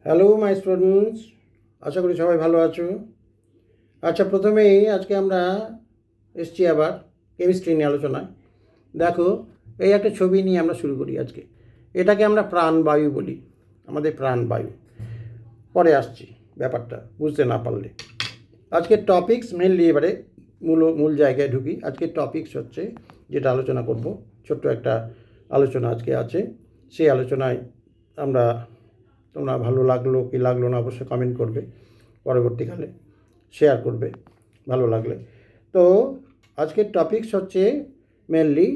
Hello my students, আশা করি সবাই ভালো আছো। আচ্ছা, প্রথমেই আজকে আমরা এসছি আবার কেমিস্ট্রি নিয়ে আলোচনায়। দেখো, এই একটা ছবি নিয়ে আমরা শুরু করি আজকে। এটাকে আমরা প্রাণবায়ু বলি, আমাদের প্রাণবায়ু। পরে আসছি ব্যাপারটা বুঝতে না পারলে। আজকের টপিকস মেনলি এবারে মূল জায়গায় ঢুকি। আজকের টপিকস হচ্ছে যেটা আলোচনা করব, ছোট্ট একটা আলোচনা আজকে আছে। সেই আলোচনায় আমরা, তোমরা ভালো লাগলো কি লাগলো না অবশ্যই কমেন্ট করবে, পরবর্তীকালে শেয়ার করবে ভালো লাগলে। তো আজকের টপিকস হচ্ছে মেনলি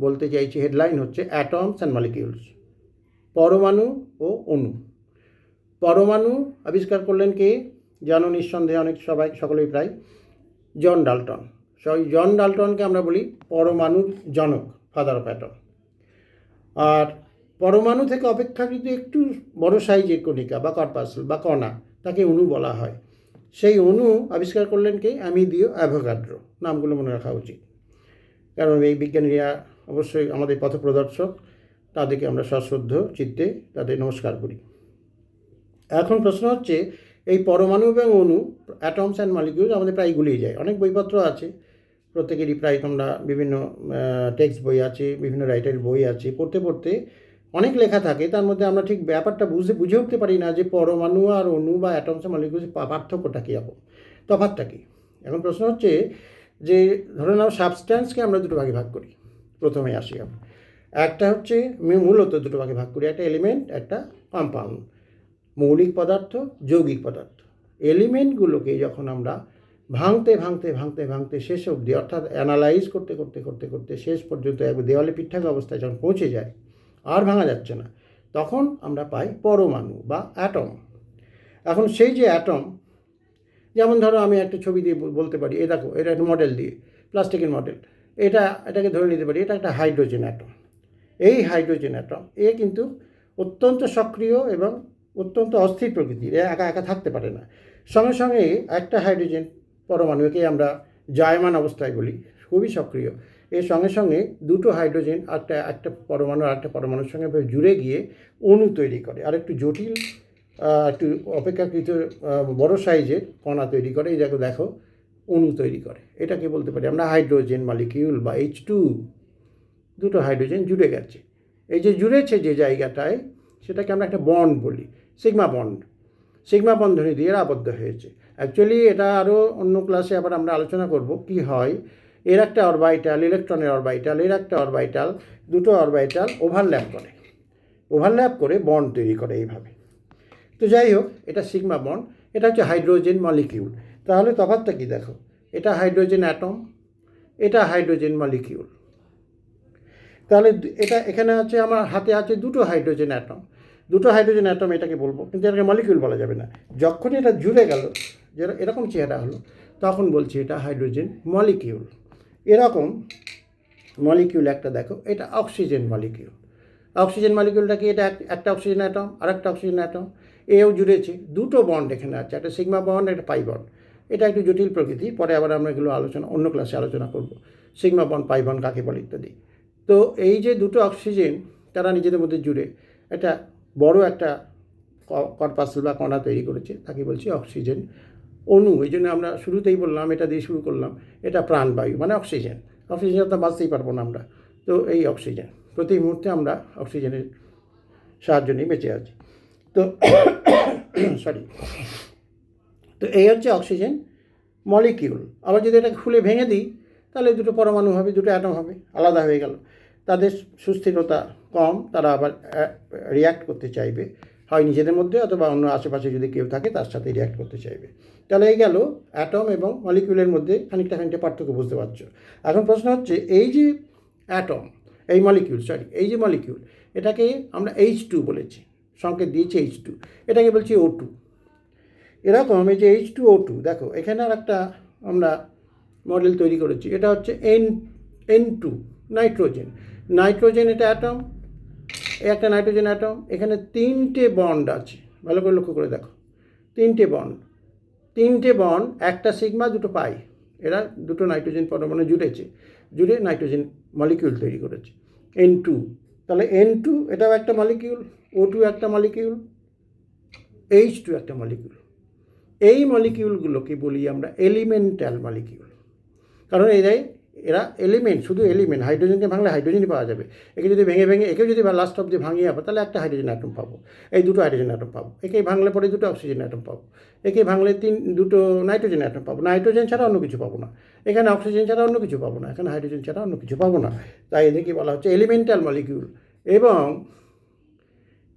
বলতে চাইছি, হেডলাইন হচ্ছে অ্যাটমস অ্যান্ড মলিকিউলস, পরমাণু ও অণু। পরমাণু আবিষ্কার করলেন কে? জানো নিঃসন্দেহে, অনেক সকলেই প্রায়, জন ডাল্টন। সেই জন ডাল্টনকে আমরা বলি পরমাণুর জনক, ফাদার অফ অ্যাটম। আর পরমাণু থেকে অপেক্ষাকৃত একটু বড় সাইজের কণিকা বা কর্পাসেল বা কণা, তাকে অণু বলা হয়। সেই অণু আবিষ্কার করলেন কে? অ্যামিলিও অ্যাভোগাড্রো। নামগুলো মনে রাখা উচিত, কারণ এই বিজ্ঞানীরা অবশ্যই আমাদের পথপ্রদর্শক। তাদেরকে আমরা সশ্রদ্ধ চিত্তে তাদের নমস্কার করি। এখন প্রশ্ন হচ্ছে, এই পরমাণু এবং অণু, অ্যাটমস অ্যান্ড মলিকিউলস আমাদের প্রায় গুলিয়ে যায়। অনেক বইপত্র আছে, প্রত্যেকেরই প্রায় তোমরা বিভিন্ন টেক্সট বই আছে, বিভিন্ন রাইটারের বই আছে, পড়তে পড়তে অনেক লেখা থাকে। তার মধ্যে আমরা ঠিক ব্যাপারটা বুঝে উঠতে পারি না যে পরমাণু আর অণু বা অ্যাটমস আর মলিকিউলস পার্থক্যটা কী, রকম তফাৎটা কী। এখন প্রশ্ন হচ্ছে যে, ধরে নাও সাবস্ট্যান্সকে আমরা দুটো ভাগে ভাগ করি। প্রথমে আসি আমরা, একটা হচ্ছে মূলত দুটো ভাগে ভাগ করি, একটা এলিমেন্ট, একটা কম্পাউন্ড। মৌলিক পদার্থ, যৌগিক পদার্থ। এলিমেন্টগুলোকে যখন আমরা ভাঙতে ভাঙতে ভাঙতে ভাঙতে শেষ অবধি, অর্থাৎ অ্যানালাইজ করতে করতে করতে করতে শেষ পর্যন্ত একবার দেওয়ালে পিঠটাক অবস্থায় যখন পৌঁছে যায়, আর ভাঙা যাচ্ছে না, তখন আমরা পাই পরমাণু বা অ্যাটম। এখন সেই যে অ্যাটম, যেমন ধরো আমি একটা ছবি দিয়ে বলতে পারি, এ দেখো, এটা একটা মডেল দিয়ে, প্লাস্টিকের মডেল, এটাকে ধরে নিতে পারি এটা একটা হাইড্রোজেন অ্যাটম। এই হাইড্রোজেন অ্যাটম কিন্তু অত্যন্ত সক্রিয় এবং অত্যন্ত অস্থির প্রকৃতির, একা একা থাকতে পারে না। সঙ্গে সঙ্গে একটা হাইড্রোজেন পরমাণুকে আমরা জায়মান অবস্থায় বলি, খুবই সক্রিয়। এর সঙ্গে সঙ্গে দুটো হাইড্রোজেন একটা পরমাণু আর একটা পরমাণুর সঙ্গে জুড়ে গিয়ে অণু তৈরি করে, আর একটু জটিল, একটু অপেক্ষাকৃত বড় সাইজের কণা তৈরি করে। এই দেখো অণু তৈরি করে। এটাকে বলতে পারি আমরা হাইড্রোজেন মলিকিউল বা H2। দুটো হাইড্রোজেন জুড়ে গেছে, এই যে জুড়েছে যে জায়গাটায়, সেটাকে আমরা একটা বন্ড বলি, সিগমা বন্ড। সিগমা বন্ধনী দিয়ে আবদ্ধ হয়েছে। অ্যাকচুয়ালি এটা আরও অন্য ক্লাসে আবার আমরা আলোচনা করব কি হয়। এর একটা অরবাইটাল, ইলেকট্রনের অরবাইটাল, এর একটা অরবাইটাল, দুটো অরবাইটাল ওভারল্যাপ করে বন্ড তৈরি করে এইভাবে। তো যাই হোক, এটা সিগমা বন্ড, এটা হচ্ছে হাইড্রোজেন মলিকিউল। তাহলে তফাৎটা কি দেখো, এটা হাইড্রোজেন অ্যাটম, এটা হাইড্রোজেন মলিকিউল। তাহলে এটা এখানে আছে, আমার হাতে আছে দুটো হাইড্রোজেন অ্যাটম। দুটো হাইড্রোজেন অ্যাটম এটাকে বলবো, কিন্তু এটাকে মলিকিউল বলা যাবে না। যখন এটা জুড়ে গেল, যেটা এরকম চেহারা হলো, তখন বলছি এটা হাইড্রোজেন মলিকিউল। এরকম মলিকিউল একটা দেখো, এটা অক্সিজেন মলিকিউল। অক্সিজেন মলিকিউলটাকে, এটা একটা অক্সিজেন অ্যাটম আর একটা অক্সিজেন অ্যাটম, এও জুড়েছে। দুটো বন্ড এখানে আছে, একটা সিগমা বন্ড, একটা পাই বন্ড। এটা একটু জটিল প্রকৃতি, পরে আবার আমরা এগুলো অন্য ক্লাসে আলোচনা করব, সিগমা বন্ড, পাই বন্ড কাকে বলে ইত্যাদি। তো এই যে দুটো অক্সিজেন, তারা নিজেদের মধ্যে জুড়ে একটা বড় একটা কর্পাসেল বা কণা তৈরি করেছে, তাকে বলছি অক্সিজেন অণু। এই জন্য আমরা শুরুতেই বললাম, এটা দিয়ে শুরু করলাম, এটা প্রাণবায়ু মানে অক্সিজেন। অক্সিজেন তো বাঁচতেই পারবো না আমরা। তো এই অক্সিজেন, প্রতি মুহূর্তে আমরা অক্সিজেনের সাহায্য নিয়ে বেঁচে আছি। তো সরি, তো এই হচ্ছে অক্সিজেন মলিকিউল। আবার যদি এটা খুলে ভেঙে দিই, তাহলে দুটো পরমাণু হবে, দুটো অ্যাটম হবে, আলাদা হয়ে গেল। তাদের সুস্থিরতা কম, তারা আবার রিয়্যাক্ট করতে চাইবে, হয় নিজেদের মধ্যে অথবা অন্য আশেপাশে যদি কেউ থাকে তার সাথে রিয়্যাক্ট করতে চাইবে। তাহলে এই গেল অ্যাটম এবং মলিকিউলের মধ্যে খানিকটা পার্থক্য, বুঝতে পারছো। এখন প্রশ্ন হচ্ছে, এই যে অ্যাটম, এই যে মলিকিউল, এটাকে আমরা H2 বলেছি, সংকেত দিয়েছি H2, এটাকে বলছি O2। এরকম এই যে H2O2, দেখো এখানে আর একটা আমরা মডেল তৈরি করেছি, এটা হচ্ছে N2, নাইট্রোজেন। এটা অ্যাটম, একটা নাইট্রোজেন অ্যাটম। এখানে তিনটে বন্ড আছে, ভালো করে লক্ষ্য করে দেখো, তিনটে বন্ড, একটা সিগমা, দুটো পাই। এরা দুটো নাইট্রোজেন পরমাণু জুড়ে নাইট্রোজেন মলিকিউল তৈরি করেছে, N2। তাহলে N2 এটাও একটা মলিকিউল, O2 একটা মলিকিউল। H2 একটা মলিকিউল। এই মলিকিউলগুলোকে বলি আমরা এলিমেন্টাল মলিকিউল, কারণ এরা এলিমেন্ট, শুধু এলিমেন্ট। হাইড্রোজেনকে ভাঙলে হাইড্রোজেনই পাওয়া যাবে। একে যদি ভেঙে একে যদি লাস্ট অব্দি ভাঙিয়ে আবার, তাহলে একটা হাইড্রোজেন অ্যাটম পাবো, এই দুটো হাইড্রোজেন অ্যাটম পাবো। একে ভাঙলে পরে দুটো অক্সিজেন অ্যাটম পাবো, একে ভাঙলে দুটো নাইট্রোজেন অ্যাটম পাবো। নাইট্রোজেন ছাড়া অন্য কিছু পাবো না, এখানে অক্সিজেন ছাড়া অন্য কিছু পাবো না, এখানে হাইড্রোজেন ছাড়া অন্য কিছু পাবো না। তাই এদেরকে বলা হচ্ছে এলিমেন্টাল মলিকিউল। এবং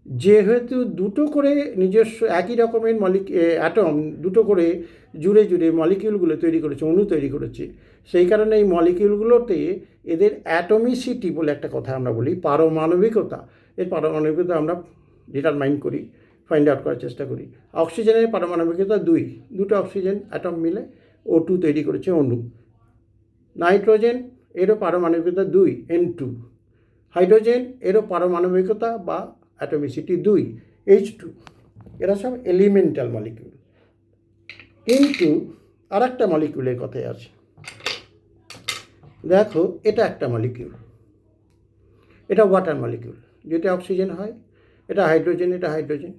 যেহেতু দুটো করে নিজস্ব একই রকমের অ্যাটম দুটো করে জুড়ে মলিকিউলগুলো তৈরি করেছে, অণু তৈরি করেছে, সেই কারণে এই মলিকিউলগুলোতে এদের অ্যাটমিসিটি বলে একটা কথা আমরা বলি, পারমাণবিকতা। এর পারমাণবিকতা আমরা ডিটারমাইন করি, ফাইন্ড আউট করার চেষ্টা করি। অক্সিজেনের পারমাণবিকতা 2, দুটো অক্সিজেন অ্যাটম মিলে O2 তৈরি করেছে অণু। নাইট্রোজেন এরও পারমাণবিকতা 2, N2। হাইড্রোজেন এরও পারমাণবিকতা বা অ্যাটমিসিটি 2, H2। এরা সব এলিমেন্টাল মলিকিউল। কিন্তু আর একটা মলিকিউলের কথাই আছে। দেখো, এটা একটা মলিকিউল, এটা ওয়াটার মলিকিউল। যেটা অক্সিজেন হয়, এটা হাইড্রোজেন, এটা হাইড্রোজেন।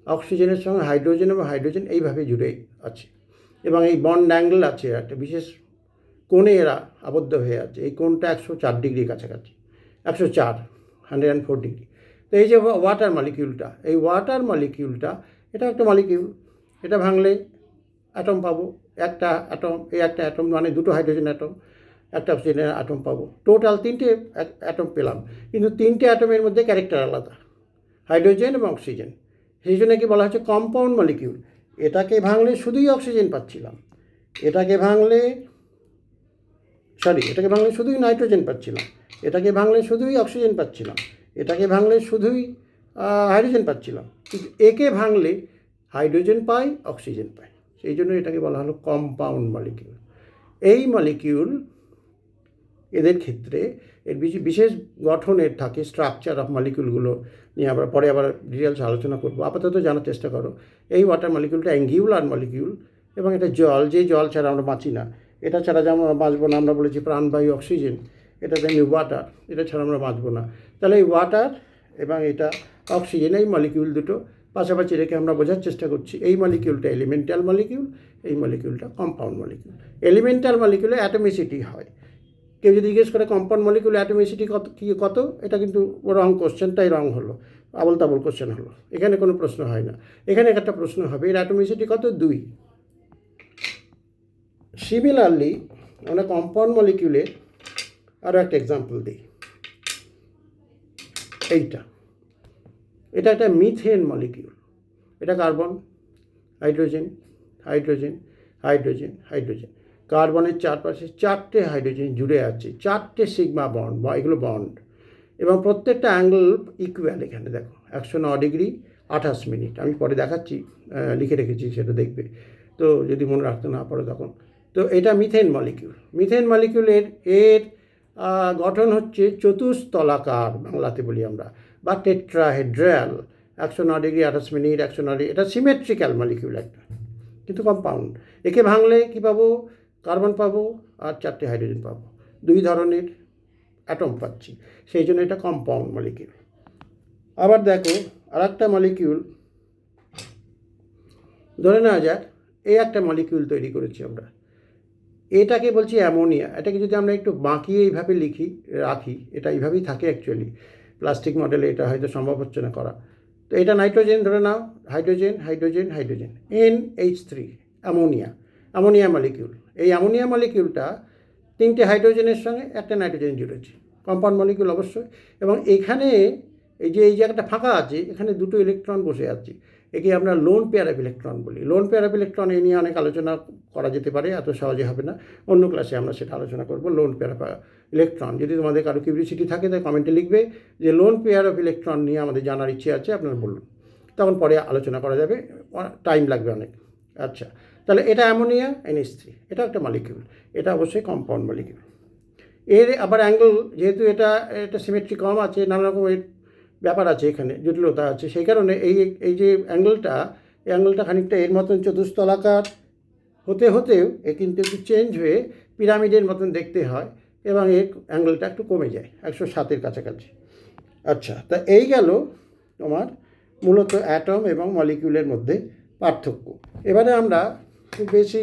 অক্সিজেনের সঙ্গে হাইড্রোজেন এবং হাইড্রোজেন এইভাবে জুড়ে আছে, এবং এই বন্ড অ্যাঙ্গেল আছে, একটা বিশেষ কোণে এরা আবদ্ধ হয়ে আছে। এই কোণটা 104 ডিগ্রি কাছাকাছি, 104, 104 ডিগ্রি। তো এই যে ওয়াটার মলিকিউলটা, এই ওয়াটার মলিকিউলটা এটা একটা মলিকিউল। এটা ভাঙলে অ্যাটম পাবো, একটা অ্যাটম, এই একটা অ্যাটম মানে দুটো হাইড্রোজেন অ্যাটম, একটা অক্সিজেনের অ্যাটম পাবো। টোটাল 3টে অ্যাটম পেলাম, কিন্তু 3টে অ্যাটমের মধ্যে ক্যারেক্টার আলাদা, হাইড্রোজেন এবং অক্সিজেন। সেই জন্য কি বলা হচ্ছে কম্পাউন্ড মলিকিউল। এটাকে ভাঙলে শুধুই অক্সিজেন পাচ্ছিলাম, এটাকে ভাঙলে শুধুই নাইট্রোজেন পাচ্ছিলাম, এটাকে ভাঙলে শুধুই অক্সিজেন পাচ্ছিলাম, এটাকে ভাঙলে শুধুই হাইড্রোজেন পাচ্ছিলাম। কিন্তু একে ভাঙলে হাইড্রোজেন পাই, অক্সিজেন পাই। সেই জন্য এটাকে বলা হলো কম্পাউন্ড মলিকিউল। এই মলিকিউল এদের ক্ষেত্রে এর বিশেষ গঠনের থাকে, স্ট্রাকচার অফ মলিকিউলগুলো নিয়ে আমরা পরে আবার ডিটেলস আলোচনা করবো। আপাতত জানার চেষ্টা করো, এই ওয়াটার মলিকিউলটা অ্যাঙ্গিউলার মলিকিউল, এবং এটা জল, যে জল ছাড়া আমরা বাঁচি না। এটা ছাড়া যেমন বাঁচবো না, আমরা বলেছি প্রাণবায়ু অক্সিজেন, এটা তেমনি ওয়াটার, এটা ছাড়া আমরা বাঁচবো না। তাহলে এই ওয়াটার এবং এটা অক্সিজেন, এই মলিকিউল দুটো পাশাপাশি রেখে আমরা বোঝার চেষ্টা করছি এই মলিকিউলটা এলিমেন্টাল মলিকিউল, এই মলিকিউলটা কম্পাউন্ড মলিকিউল। এলিমেন্টাল মলিকিউলে অ্যাটমিসিটি হয়। কেউ যদি জিজ্ঞেস করে কম্পাউন্ড মলিকিউল অ্যাটমিসিটি কত, এটা কিন্তু রং, কোশ্চেনটাই রং হলো, আবল তাবল কোশ্চেন হলো। এখানে কোনো প্রশ্ন হয় না, এখানে একটা প্রশ্ন হবে এর অ্যাটমিসিটি কত, 2। সিমিলারলি আমরা কম্পাউন্ড মলিকিউলের আরও একটা এক্সাম্পল দিই। এটা একটা মিথেন মলিকিউল। এটা carbon, hydrogen, hydrogen, hydrogen, hydrogen. কার্বনের চারপাশে 4টে হাইড্রোজেন জুড়ে আছে, 4টে সিগমা বন্ড, বা এগুলো বন্ড, এবং প্রত্যেকটা অ্যাঙ্গেল ইকুয়াল। এখানে দেখো 109 ডিগ্রি 28 মিনিট। আমি পরে দেখাচ্ছি, লিখে রেখেছি, সেটা দেখবে। তো যদি মনে রাখতে না পারো তখন। তো এটা মিথেন মলিকিউল। মিথেন মলিকিউলের গঠন হচ্ছে চতুস্তলাকার, বাংলাতে বলি আমরা, বা টেট্রাহেড্রাল। 109 degree 28 minute, 109 degree. এটা সিমেট্রিক্যাল মলিকিউল একটা, কিন্তু কম্পাউন্ড। একে ভাঙলে কী পাবো, কার্বন পাবো আর 4টে হাইড্রোজেন পাবো, 2 ধরনের অ্যাটম পাচ্ছি। সেই জন্য এটা কম্পাউন্ড মলিকিউল। আবার দেখো আর একটা মলিকিউল, ধরে নেওয়া যাক এই একটা মলিকিউল তৈরি করেছি আমরা, এটাকে বলছি অ্যামোনিয়া। এটাকে যদি আমরা একটু বাঁকিয়ে এইভাবে রাখি, এটা এইভাবেই থাকে অ্যাকচুয়ালি, প্লাস্টিক মডেলে এটা হয়তো সম্ভব হচ্ছে না করা। তো এটা নাইট্রোজেন ধরে নাও, hydrogen, hydrogen, hydrogen, NH3, ammonia molecule. এই অ্যামোনিয়া মলিকিউলটা 3টে হাইড্রোজেনের সঙ্গে একটা নাইট্রোজেন জুড়েছে, কম্পাউন্ড মলিকিউল অবশ্যই। এবং এখানে এই জায়গাটা ফাঁকা আছে, এখানে 2টো ইলেকট্রন বসে আছে, একে আমরা লোন পেয়ার অফ ইলেকট্রন বলি। লোন পেয়ার অফ ইলেকট্রন এ নিয়ে অনেক আলোচনা করা যেতে পারে, এত সহজে হবে না, অন্য ক্লাসে আমরা সেটা আলোচনা করব। লোন পেয়ার অফ ইলেকট্রন, যদি তোমাদের কারো কিউরিওসিটি থাকে তাই কমেন্টে লিখবে যে লোন পেয়ার অফ ইলেকট্রন নিয়ে আমাদের জানার ইচ্ছে আছে, আপনারা বলুন, তখন পরে আলোচনা করা যাবে, টাইম লাগবে অনেক। আচ্ছা, তাহলে এটা অ্যামোনিয়া, NH3, এটা একটা মলিকিউল, এটা অবশ্যই কম্পাউন্ড মলিকিউল। এর আবার অ্যাঙ্গেল, যেহেতু এটা সিমেট্রি কম আছে, নানা রকম ব্যাপার আছে, এখানে জটিলতা আছে, সেই কারণে এই যে অ্যাঙ্গেলটা খানিকটা এর মতন চতুস্তলাকার হতেও এ কিন্তু একটু চেঞ্জ হয়ে পিরামিডের মতন দেখতে হয়, এবং এর অ্যাঙ্গেলটা একটু কমে যায় 107-এর কাছাকাছি। আচ্ছা, তা এই গেল তোমার মূলত অ্যাটম এবং মলিকিউলের মধ্যে পার্থক্য। এবারে আমরা খুব বেশি